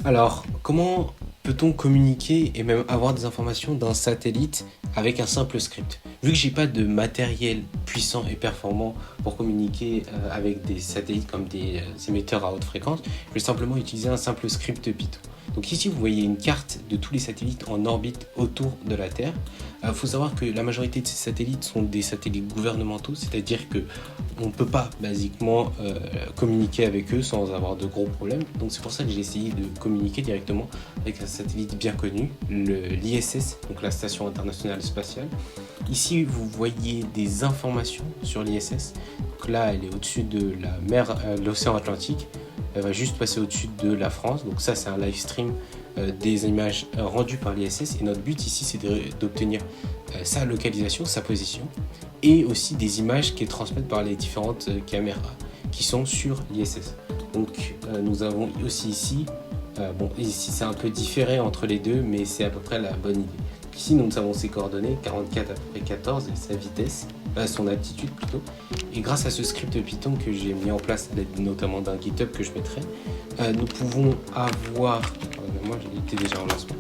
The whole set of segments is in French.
Alors, comment peut-on communiquer et même avoir des informations d'un satellite avec un simple script? Vu que j'ai pas de matériel puissant et performant pour communiquer avec des satellites comme des émetteurs à haute fréquence, je vais simplement utiliser un simple script Python. Donc ici, vous voyez une carte de tous les satellites en orbite autour de la Terre. Il faut savoir que la majorité de ces satellites sont des satellites gouvernementaux, c'est-à-dire que on ne peut pas basiquement communiquer avec eux sans avoir de gros problèmes. Donc c'est pour ça que j'ai essayé de communiquer directement avec un satellite bien connu, l'ISS, donc la Station internationale spatiale. Ici, vous voyez des informations sur l'ISS. Donc là, elle est au-dessus de la mer, l'océan Atlantique. Elle va juste passer au-dessus de la France. Donc ça, c'est un live stream des images rendues par l'ISS. Et notre but ici, c'est d'obtenir sa localisation, sa position, et aussi des images qui est transmises par les différentes caméras qui sont sur l'ISS. Donc nous avons aussi ici, bon ici c'est un peu différé entre les deux, mais c'est à peu près la bonne idée. Ici nous avons ses coordonnées, 44 à peu près 14, et sa vitesse, son altitude plutôt. Et grâce à ce script Python que j'ai mis en place à l'aide notamment d'un GitHub que je mettrai, nous pouvons avoir, moi j'étais déjà en lancement,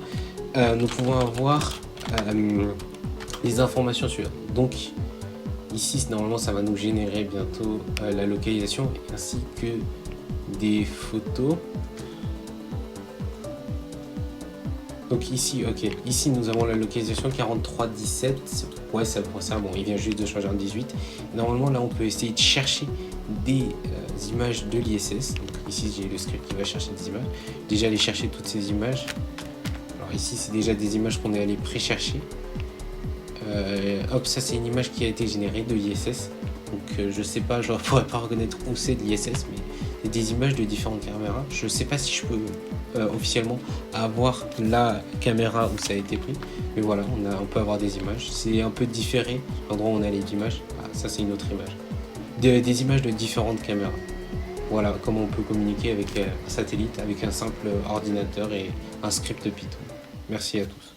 nous pouvons avoir les informations sur. Donc ici normalement ça va nous générer bientôt la localisation ainsi que des photos. Donc ici, ok, ici nous avons la localisation 4317. Ouais, ça pour ça, bon, il vient juste de changer en 18. Normalement, là, on peut essayer de chercher des images de l'ISS. Donc ici, j'ai le script qui va chercher des images. Déjà, aller chercher toutes ces images. Alors ici, c'est déjà des images qu'on est allé pré-chercher. Hop, ça, c'est une image qui a été générée de l'ISS. Donc je sais pas, je ne pourrais pas reconnaître où c'est de l'ISS, mais il y a des images de différentes caméras. Je sais pas si je peux officiellement avoir la caméra où ça a été pris, mais voilà, on peut avoir des images. C'est un peu différé, l'endroit où on a les images. Ah, ça c'est une autre image. Des images de différentes caméras. Voilà comment on peut communiquer avec un satellite, avec un simple ordinateur et un script Python. Merci à tous.